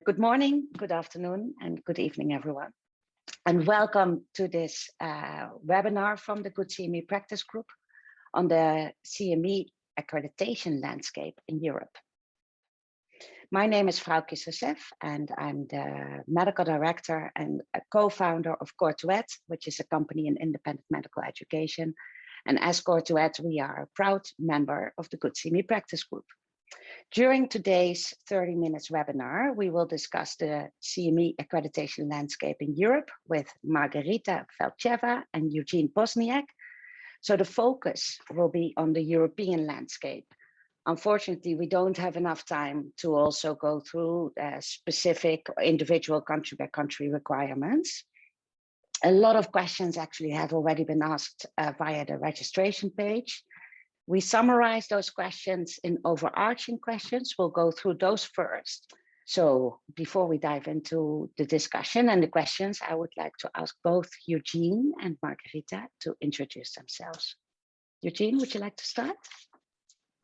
Good morning, good afternoon, and good evening, everyone. And welcome to this webinar from the gCME practice group on the CME accreditation landscape in Europe. My name is Froukje Sosef, and I'm the medical director and a co-founder of Courtuet, which is a company in independent medical education. And as Courtuet, we are a proud member of the gCME practice group. During today's 30 minutes webinar, we will discuss the CME accreditation landscape in Europe with Margarita Velcheva and Eugene Pozniak. So the focus will be on the European landscape. Unfortunately, we don't have enough time to also go through specific individual country by country requirements. A lot of questions actually have already been asked via the registration page. We summarize those questions in overarching questions. We'll go through those first. So before we dive into the discussion and the questions, I would like to ask both Eugene and Margarita to introduce themselves. Eugene, would you like to start?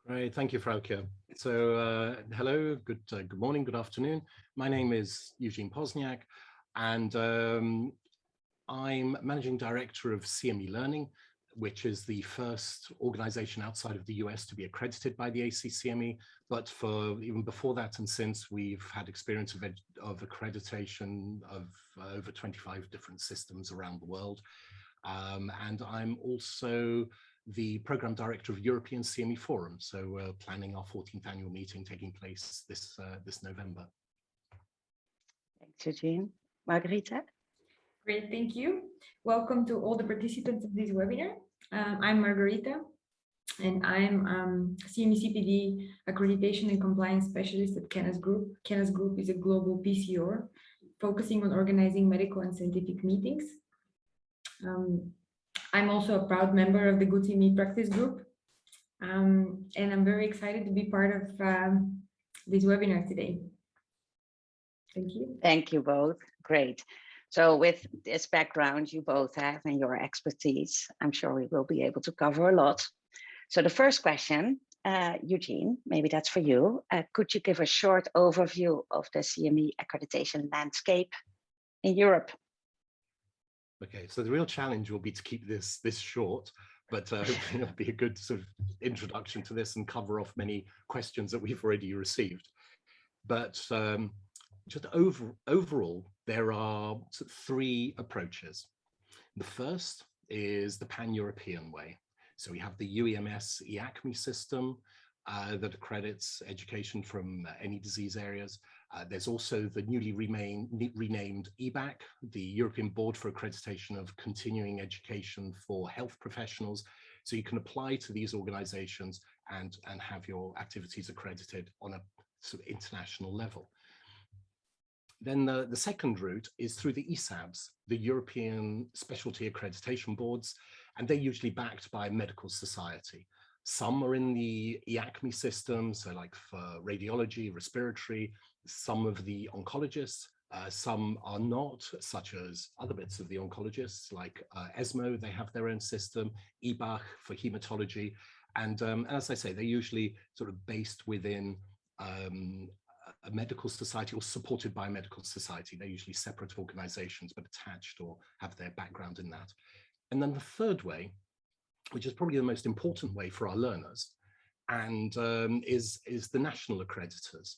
Great, thank you, Froukje. So hello, good morning, good afternoon. My name is Eugene Pozniak, and I'm Managing Director of CME Learning, which is the first organization outside of the US to be accredited by the ACCME. But for even before that and since, we've had experience of accreditation of over 25 different systems around the world. And I'm also the program director of European CME Forum. So we're planning our 14th annual meeting taking place this November. Thanks, Eugene. Margarita? Great, thank you. Welcome to all the participants of this webinar. I'm Margarita, and I'm CME CPD Accreditation and Compliance Specialist at Kennis Group. Kennis Group is a global PCOR focusing on organizing medical and scientific meetings. I'm also a proud member of the gCME practice group, and I'm very excited to be part of this webinar today. Thank you. Thank you both. Great. So with this background you both have and your expertise, I'm sure we will be able to cover a lot. So the first question, Eugene, maybe that's for you. Could you give a short overview of the CME accreditation landscape in Europe? Okay, so the real challenge will be to keep this short, but hopefully it'll be a good sort of introduction to this and cover off many questions that we've already received. But just overall, there are sort of three approaches. The first is the pan-European way. So we have the UEMS EACME system that accredits education from any disease areas. There's also the newly renamed EBAC, the European Board for Accreditation of Continuing Education for Health Professionals. So you can apply to these organizations and have your activities accredited on a sort of international level. Then the second route is through the ESABs, the European Specialty Accreditation Boards, and they're usually backed by a medical society. Some are in the EACME system, so like for radiology, respiratory, some of the oncologists, some are not, such as other bits of the oncologists, like ESMO, they have their own system, EBAC for hematology, and as I say, they're usually sort of based within a medical society or supported by a medical society. They're usually separate organizations, but attached or have their background in that. And then the third way, which is probably the most important way for our learners, and is the national accreditors.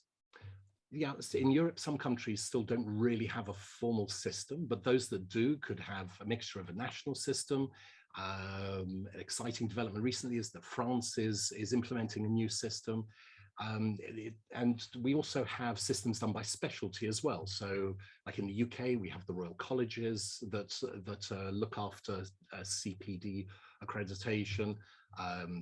Yeah, in Europe, some countries still don't really have a formal system, but those that do could have a mixture of a national system. An exciting development recently is that France is implementing a new system. And we also have systems done by specialty as well. So like in the UK, we have the Royal Colleges that look after CPD accreditation.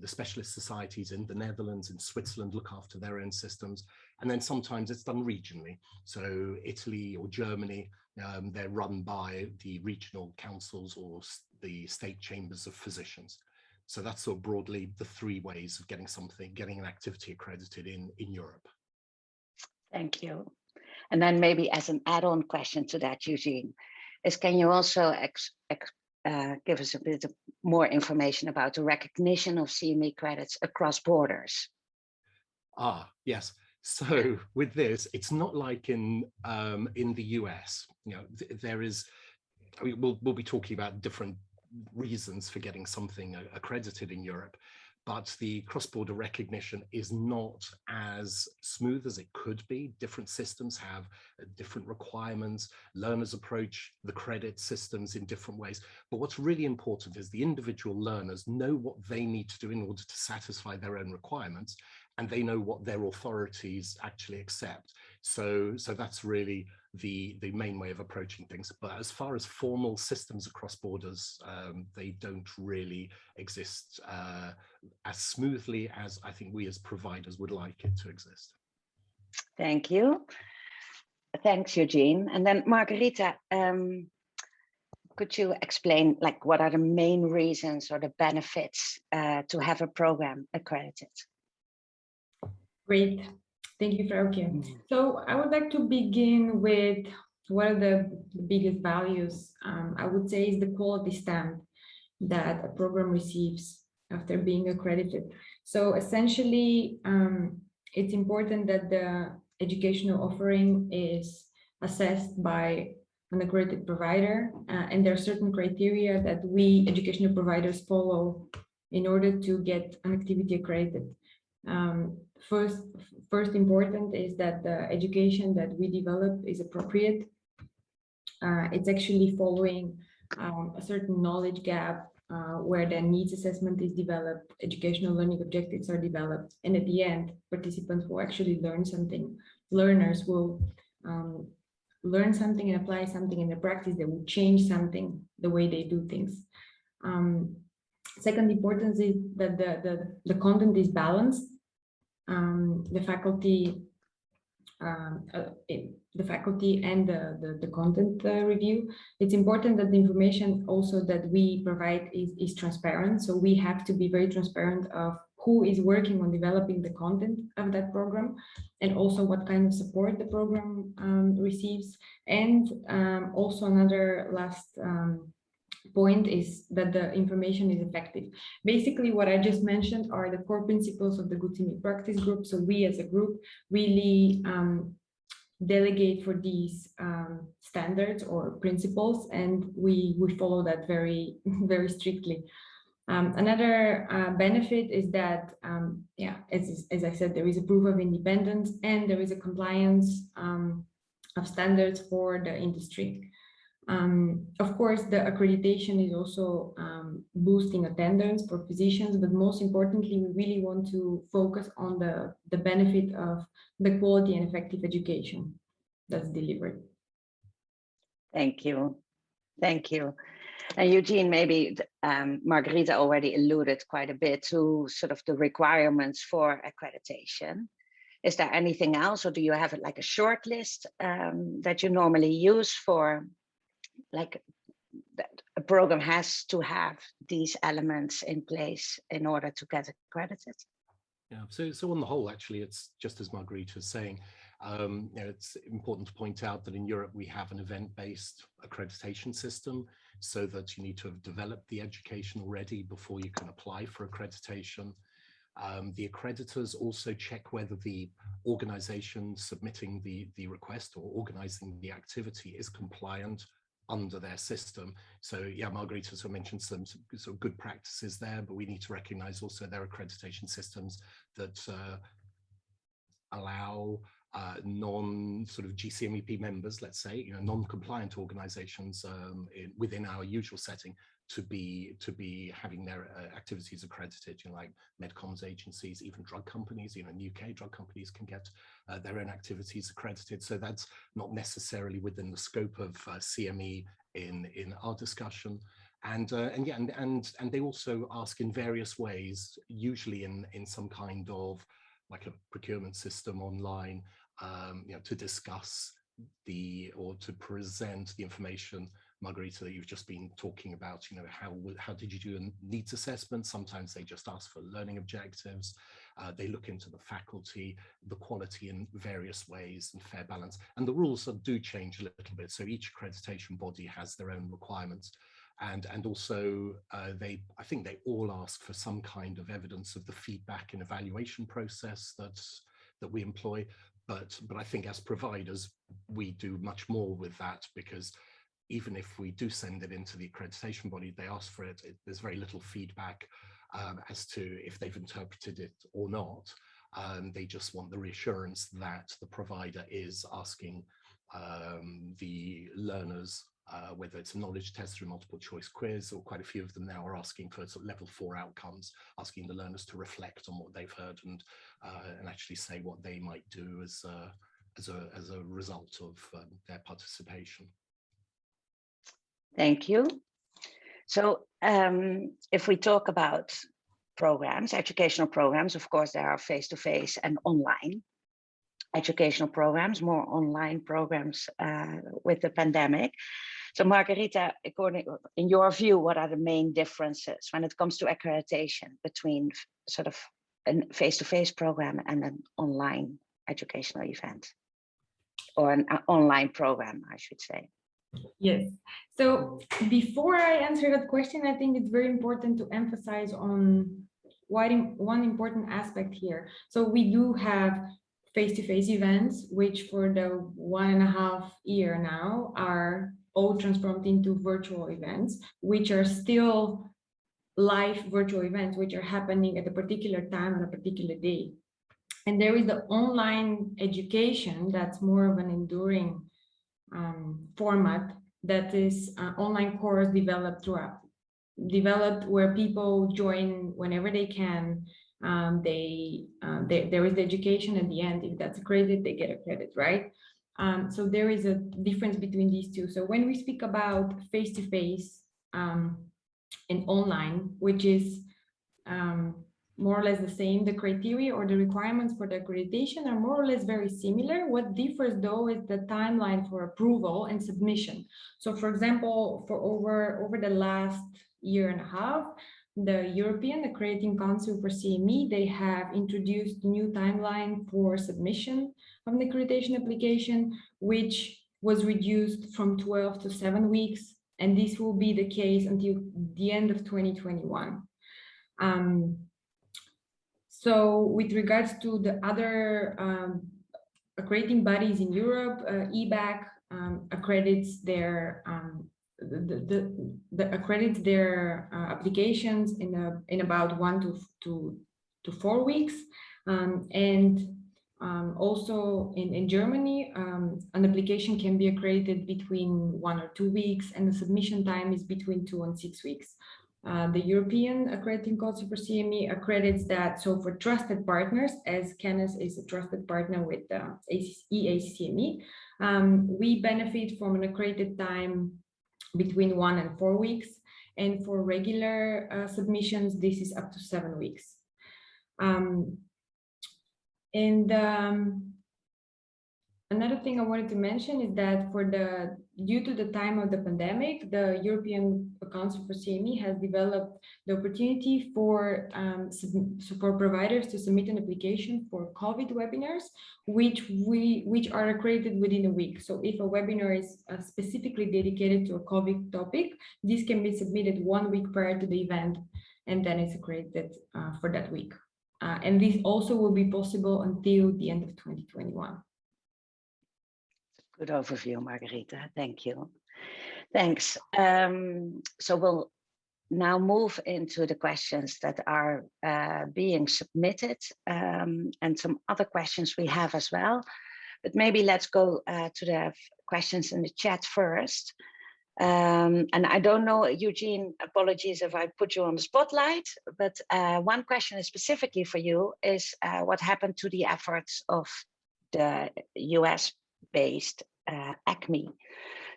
The specialist societies in the Netherlands and Switzerland look after their own systems. And then sometimes it's done regionally. So Italy or Germany, they're run by the regional councils or the state chambers of physicians. So that's sort of broadly the three ways of getting an activity accredited in Europe. Thank you. And then maybe as an add-on question to that, Eugene, can you also give us a bit more information about the recognition of CME credits across borders? Yes. So with this, it's not like in the US. There is. I mean, we'll be talking about different reasons for getting something accredited in Europe, but the cross-border recognition is not as smooth as it could be. Different systems have different requirements. Learners approach the credit systems in different ways. But what's really important is the individual learners know what they need to do in order to satisfy their own requirements, and they know what their authorities actually accept. So that's really the main way of approaching things. But as far as formal systems across borders, they don't really exist as smoothly as I think we as providers would like it to exist. Thank you. Thanks, Eugene. And then Margarita, could you explain like what are the main reasons or the benefits to have a program accredited? Great. Thank you, Froukje. So I would like to begin with what are the biggest values. I would say is the quality stamp that a program receives after being accredited. So essentially, it's important that the educational offering is assessed by an accredited provider, and there are certain criteria that we educational providers follow in order to get an activity accredited. First important is that the education that we develop is appropriate. It's actually following a certain knowledge gap where the needs assessment is developed, educational learning objectives are developed, and at the end, participants will actually learn something. Learners will learn something and apply something in their practice that will change something, the way they do things. Second importance is that the content is balanced. The faculty and the content review. It's important that the information also that we provide is transparent. So we have to be very transparent of who is working on developing the content of that program, and also what kind of support the program receives. And also another last point is that the information is effective. Basically, what I just mentioned are the core principles of the gCMEp practice group. So we as a group really delegate for these standards or principles, and we follow that very, very strictly. Another benefit is that, as I said, there is a proof of independence and there is a compliance of standards for the industry. Of course, the accreditation is also boosting attendance for physicians, but most importantly, we really want to focus on the benefit of the quality and effective education that's delivered. Thank you. Thank you. And Eugene, maybe Margarita already alluded quite a bit to sort of the requirements for accreditation. Is there anything else, or do you have like a short list that you normally use for like that a program has to have these elements in place in order to get accredited? Yeah, so on the whole, actually, it's just as Margarita was saying, it's important to point out that in Europe, we have an event-based accreditation system, so that you need to have developed the education already before you can apply for accreditation. The accreditors also check whether the organization submitting the request or organizing the activity is compliant under their system. So yeah, Margarita sort of mentioned some sort of good practices there, but we need to recognize also their accreditation systems that allow non sort of gCMEp members, let's say, non-compliant organizations within our usual setting to be having their activities accredited, like medcoms agencies, even drug companies. In UK, drug companies can get their own activities accredited. So that's not necessarily within the scope of CME in our discussion. And they also ask in various ways, usually in some kind of like a procurement system online, to discuss or to present the information, Margarita, that you've just been talking about. How did you do a needs assessment? Sometimes they just ask for learning objectives. They look into the faculty, the quality in various ways, and fair balance. And the rules do change a little bit. So each accreditation body has their own requirements. And also, I think they all ask for some kind of evidence of the feedback and evaluation process that we employ. But I think as providers, we do much more with that, because even if we do send it into the accreditation body, they ask for it, there's very little feedback as to if they've interpreted it or not. They just want the reassurance that the provider is asking the learners, whether it's a knowledge test or a multiple choice quiz, or quite a few of them now are asking for sort of level 4 outcomes, asking the learners to reflect on what they've heard and actually say what they might do as a result of their participation. Thank you. So if we talk about programs, educational programs, of course, there are face-to-face and online educational programs, more online programs with the pandemic. So Margarita, in your view, what are the main differences when it comes to accreditation between sort of a face-to-face program and an online educational event, or an online program, I should say? Yes. So before I answer that question, I think it's very important to emphasize on one important aspect here. So we do have face-to-face events, which for the 1.5 years now are all transformed into virtual events, which are still live virtual events, which are happening at a particular time on a particular day. And there is the online education that's more of an enduring format, that is online course developed where people join whenever they can. There is the education at the end. If that's accredited, they get a credit, right? So there is a difference between these two. So when we speak about face-to-face and online, which is more or less the same, the criteria or the requirements for the accreditation are more or less very similar. What differs though is the timeline for approval and submission. So for example, for over the last 1.5 years, the European Accrediting Council for CME, they have introduced a new timeline for submission of an accreditation application, which was reduced from 12 to 7 weeks. And this will be the case until the end of 2021. So with regards to the other accrediting bodies in Europe, EBAC accredits their accredits their applications in about 1 to 4 weeks, and also in Germany, an application can be accredited between 1 or 2 weeks, and the submission time is between 2 and 6 weeks. The European Accrediting Council for CME accredits that. So for trusted partners, as Canis is a trusted partner with EACME, we benefit from an accredited time between 1 and 4 weeks. And for regular submissions, this is up to 7 weeks. Another thing I wanted to mention is that due to the time of the pandemic, the European Council for CME has developed the opportunity for providers to submit an application for COVID webinars, which are accredited within a week. So if a webinar is specifically dedicated to a COVID topic, this can be submitted 1 week prior to the event, and then it's accredited for that week. And this also will be possible until the end of 2021. Good overview, Margarita. Thank you. Thanks. So we'll now move into the questions that are being submitted, and some other questions we have as well. But maybe let's go to the questions in the chat first. And I don't know, Eugene, apologies if I put you on the spotlight, but one question is specifically for you is what happened to the efforts of the US-based ACME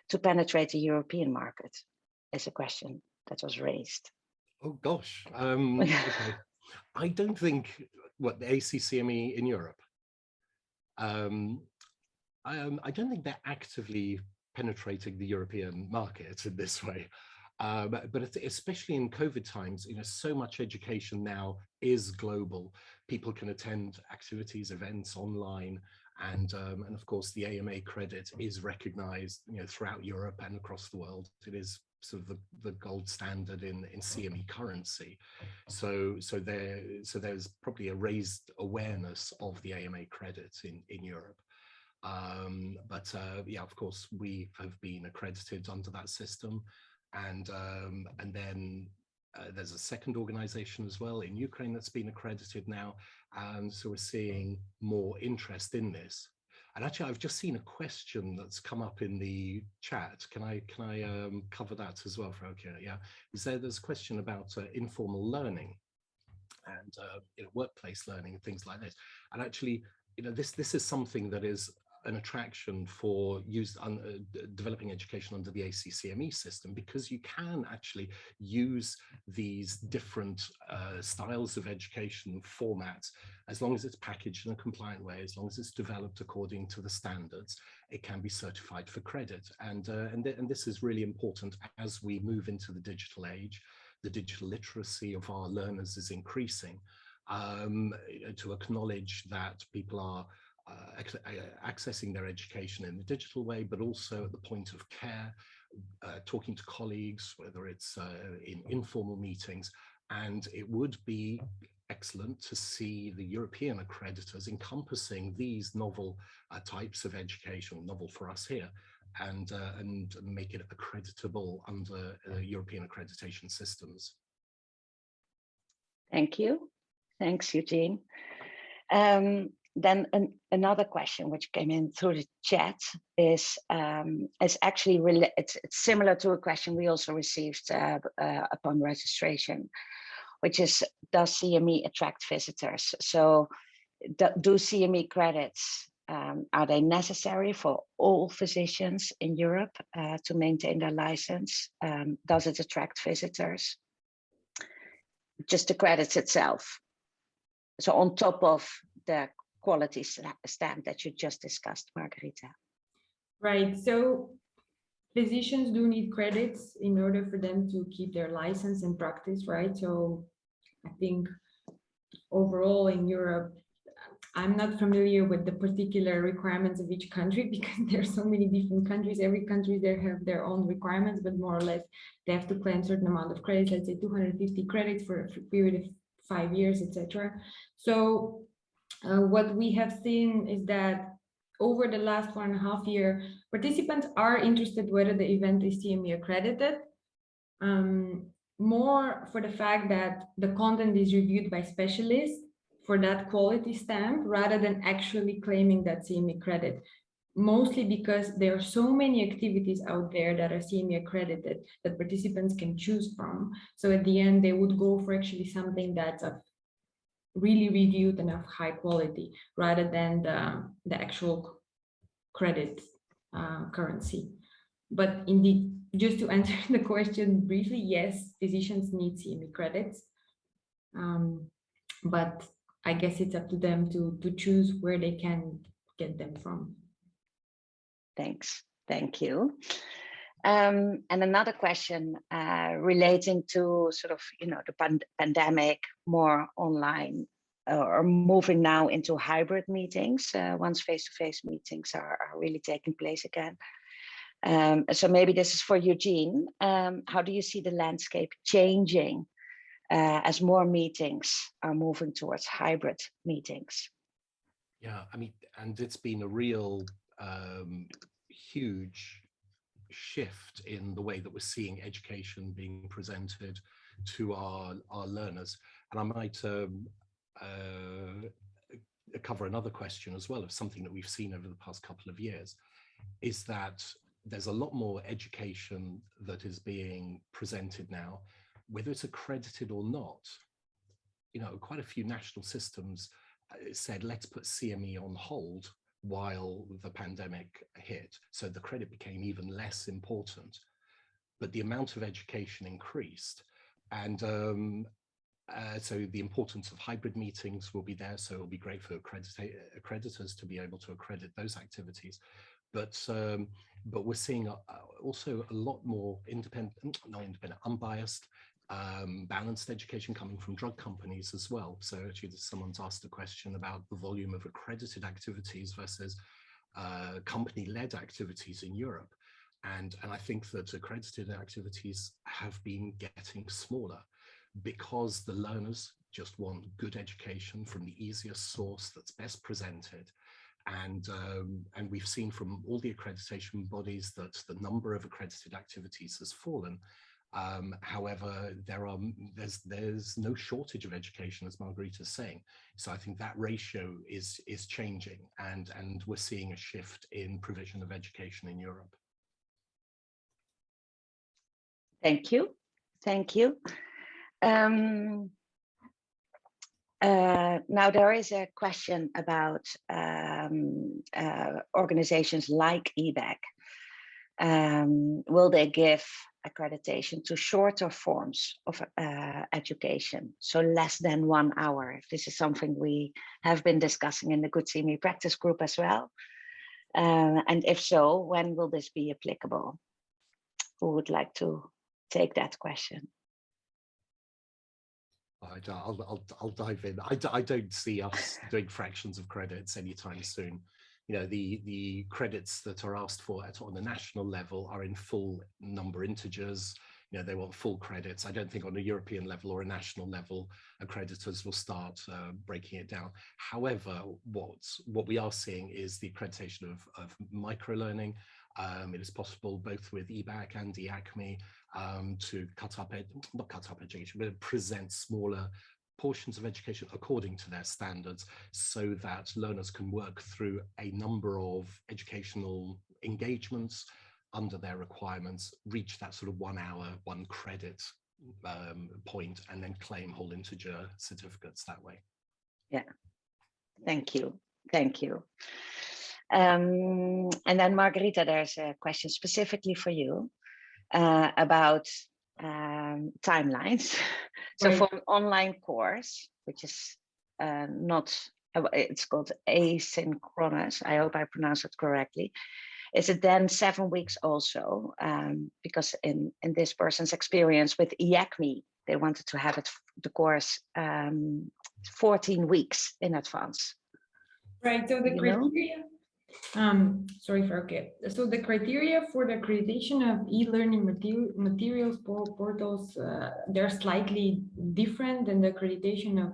to penetrate the European market, is a question that was raised. Oh gosh, okay. I don't think, what, the ACCME in Europe, I don't think they're actively penetrating the European market in this way. But especially in COVID times, so much education now is global. People can attend activities, events online, and of course the AMA credit is recognized, throughout Europe and across the world. It is sort of the gold standard in CME currency. So there's probably a raised awareness of the AMA credit in Europe. Yeah, of course, we have been accredited under that system, and then there's a second organization as well in Ukraine that's been accredited now, and so we're seeing more interest in this. And actually, I've just seen a question that's come up in the chat. Can I cover that as well, Froukje? Yeah, there's a question about informal learning and workplace learning and things like this. And actually, this is something that is an attraction for developing education under the ACCME system, because you can actually use these different styles of education formats, as long as it's packaged in a compliant way, as long as it's developed according to the standards, it can be certified for credit. And this is really important as we move into the digital age. The digital literacy of our learners is increasing, to acknowledge that people are accessing their education in the digital way, but also at the point of care, talking to colleagues, whether it's in informal meetings. And it would be excellent to see the European accreditors encompassing these novel types of education, novel for us here, and make it accreditable under European accreditation systems. Thank you. Thanks, Eugene. Then another question which came in through the chat is actually it's similar to a question we also received upon registration, which is, does CME attract visitors? So do CME credits, are they necessary for all physicians in Europe to maintain their license? Does it attract visitors? Just the credits itself. So on top of the quality stamp that you just discussed, Margarita. Right, so physicians do need credits in order for them to keep their license and practice, right? So I think overall in Europe, I'm not familiar with the particular requirements of each country, because there are so many different countries. Every country there have their own requirements, but more or less they have to claim a certain amount of credits, let's say 250 credits for a period of 5 years, etc. So what we have seen is that over the last 1.5 years, participants are interested whether the event is CME accredited, more for the fact that the content is reviewed by specialists for that quality stamp, rather than actually claiming that CME credit. Mostly because there are so many activities out there that are CME accredited that participants can choose from. So at the end, they would go for actually something that's of really reviewed and of high quality, rather than the actual credit currency. But indeed, just to answer the question briefly, yes, physicians need CME credits, but I guess it's up to them to choose where they can get them from. Thanks, thank you. And another question relating to sort of, the pandemic, more online, or moving now into hybrid meetings, once face-to-face meetings are really taking place again. So maybe this is for Eugene. How do you see the landscape changing as more meetings are moving towards hybrid meetings? Yeah, I mean, and it's been a real huge shift in the way that we're seeing education being presented to our learners. And I might cover another question as well, of something that we've seen over the past couple of years, is that there's a lot more education that is being presented now, whether it's accredited or not. Quite a few national systems said, let's put CME on hold while the pandemic hit. So the credit became even less important, but the amount of education increased. And so the importance of hybrid meetings will be there. So it'll be great for accreditors to be able to accredit those activities. But we're seeing also a lot more unbiased, balanced education coming from drug companies as well. So actually, someone's asked a question about the volume of accredited activities versus company-led activities in Europe. And I think that accredited activities have been getting smaller because the learners just want good education from the easiest source that's best presented. And we've seen from all the accreditation bodies that the number of accredited activities has fallen. However, there's no shortage of education, as Margarita is saying. So I think that ratio is changing, and we're seeing a shift in provision of education in Europe. Thank you. Thank you. Now there is a question about organizations like EBAC. Will they give accreditation to shorter forms of education, so less than 1 hour? This is something we have been discussing in the gCME practice group as well. And if so, when will this be applicable? Who would like to take that question? I'll dive in. I don't see us doing fractions of credits anytime soon. You know, the credits that are asked for on the national level are in full number integers. You know, they want full credits. I don't think on a European level or a national level, accreditors will start breaking it down. However, what we are seeing is the accreditation of micro-learning. It is possible both with EBAC and EACME to not cut up education, but present smaller portions of education according to their standards, so that learners can work through a number of educational engagements under their requirements, reach that sort of 1 hour, 1 credit point, and then claim whole integer certificates that way. Yeah, thank you. Thank you. And then Margarita, there's a question specifically for you about timelines. So for an online course, which is it's called asynchronous, I hope I pronounced it correctly, is it then 7 weeks also? Because in this person's experience with EACME, they wanted to have the course 14 weeks in advance. Right, so the criteria, sorry, Froukje. So the criteria for the accreditation of e-learning materials portals, they're slightly different than the accreditation of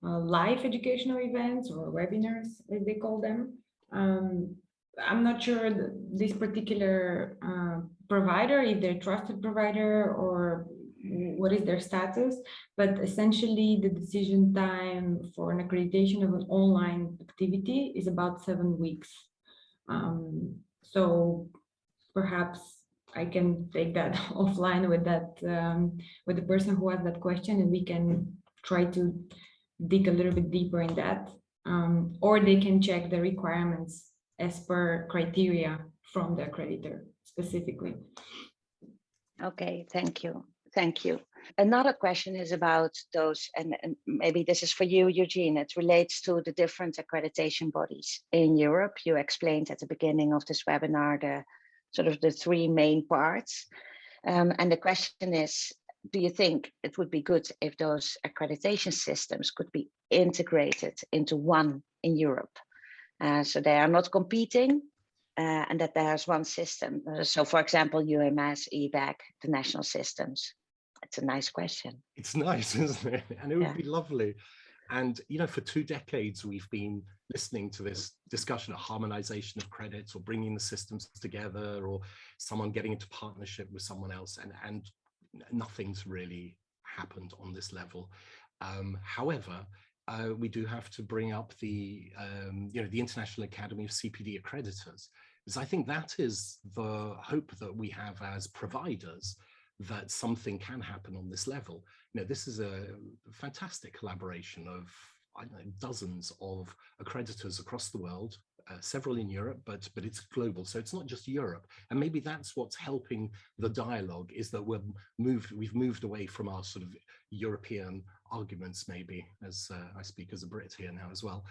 live educational events or webinars, as they call them. I'm not sure this particular provider, if they're a trusted provider or what is their status, but essentially the decision time for an accreditation of an online activity is about 7 weeks. So perhaps I can take that offline with with the person who has that question, and we can try to dig a little bit deeper in that, or they can check the requirements as per criteria from the accreditor specifically. Okay, thank you. Thank you. Another question is about those, and maybe this is for you, Eugene. It relates to the different accreditation bodies in Europe. You explained at the beginning of this webinar the 3 main parts. And the question is, do you think it would be good if those accreditation systems could be integrated into one in Europe? So they are not competing, and that there's one system. So for example, UMS, EBAC, the national systems. It's a nice question. It's nice, isn't it? And it would be lovely. And, you know, for 2 decades, we've been listening to this discussion of harmonization of credits or bringing the systems together or someone getting into partnership with someone else. And nothing's really happened on this level. However, we do have to bring up the International Academy of CPD Accreditors, because I think that is the hope that we have as providers, that something can happen on this level. You know, this is a fantastic collaboration of, I don't know, dozens of accreditors across the world, several in Europe, but it's global. So it's not just Europe. And maybe that's what's helping the dialogue, is that we've moved away from our sort of European arguments, maybe, as I speak as a Brit here now as well,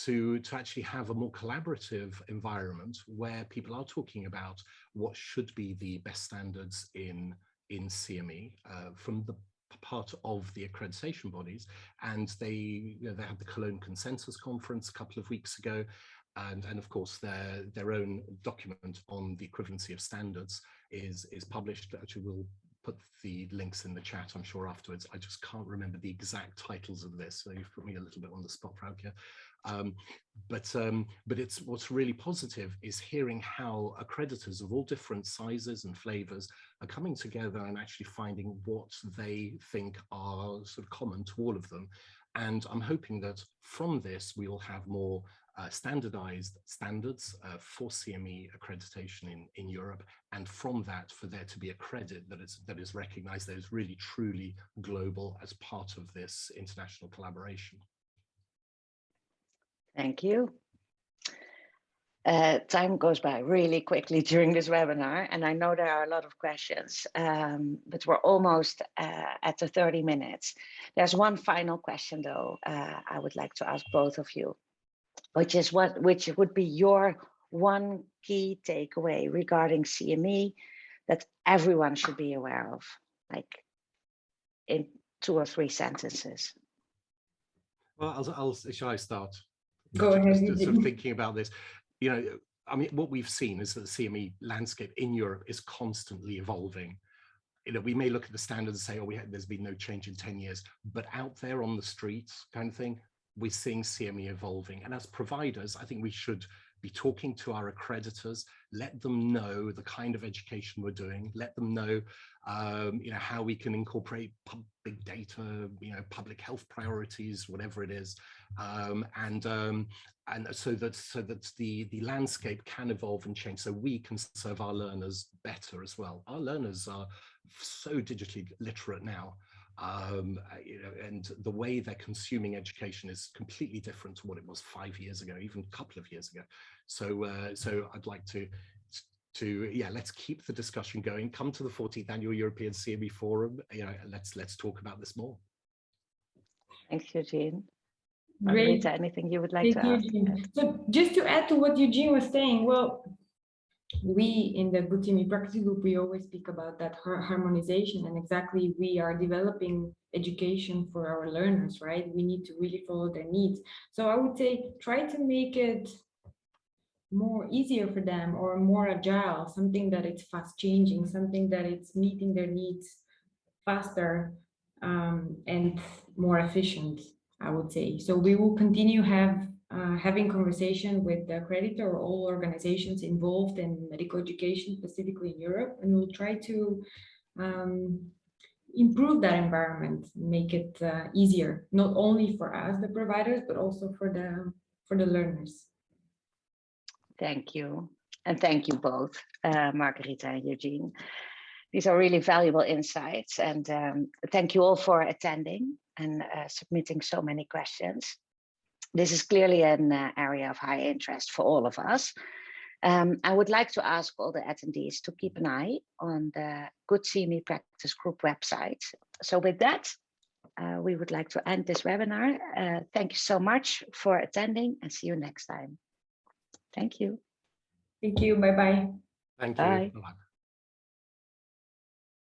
to actually have a more collaborative environment where people are talking about what should be the best standards in CME from the part of the accreditation bodies. And they had the Cologne Consensus Conference a couple of weeks ago, and of course their own document on the equivalency of standards is published. Actually, we'll put the links in the chat, I'm sure, afterwards. I just can't remember the exact titles of this, so you've put me a little bit on the spot, Froukje. But it's what's really positive is hearing how accreditors of all different sizes and flavors are coming together and actually finding what they think are sort of common to all of them. And I'm hoping that from this we will have more standardized standards for CME accreditation in Europe, and from that for there to be a credit that is recognized, that is really truly global as part of this international collaboration. Thank you. Time goes by really quickly during this webinar, and I know there are a lot of questions, but we're almost at the 30 minutes. There's one final question though I would like to ask both of you, which would be your one key takeaway regarding CME that everyone should be aware of, like in 2 or 3 sentences. Well, shall I start? Go ahead. Just sort of thinking about this, you know, I mean, what we've seen is that the CME landscape in Europe is constantly evolving. You know, we may look at the standards and say, oh, there's been no change in 10 years, but out there on the streets kind of thing, we're seeing CME evolving. And as providers, I think we should be talking to our accreditors, let them know the kind of education we're doing, let them know, you know, how we can incorporate big data, you know, public health priorities, whatever it is, and so that the landscape can evolve and change, so we can serve our learners better as well. Our learners are so digitally literate now. You know, and the way they're consuming education is completely different to what it was 5 years ago, even a couple of years ago. So, so I'd like to yeah, let's keep the discussion going. Come to the 14th Annual European CME Forum. You know, let's talk about this more. Thanks, Eugene. Great. Margarita, anything you would like to add? So just to add to what Eugene was saying, well, we in the gCME practice group, we always speak about that harmonization, and exactly we are developing education for our learners, right? We need to really follow their needs. So I would say try to make it more easier for them, or more agile, something that it's fast changing, something that it's meeting their needs faster and more efficient, I would say. So we will continue having conversation with the accreditor or all organizations involved in medical education, specifically in Europe, and we'll try to improve that environment, make it easier, not only for us, the providers, but also for the learners. Thank you. And thank you both, Margarita and Eugene. These are really valuable insights, and thank you all for attending and submitting so many questions. This is clearly an area of high interest for all of us. I would like to ask all the attendees to keep an eye on the gCME Practice Group website. So with that, we would like to end this webinar. Thank you so much for attending, and see you next time. Thank you. Thank you. Bye-bye. Thank you. Bye. Bye.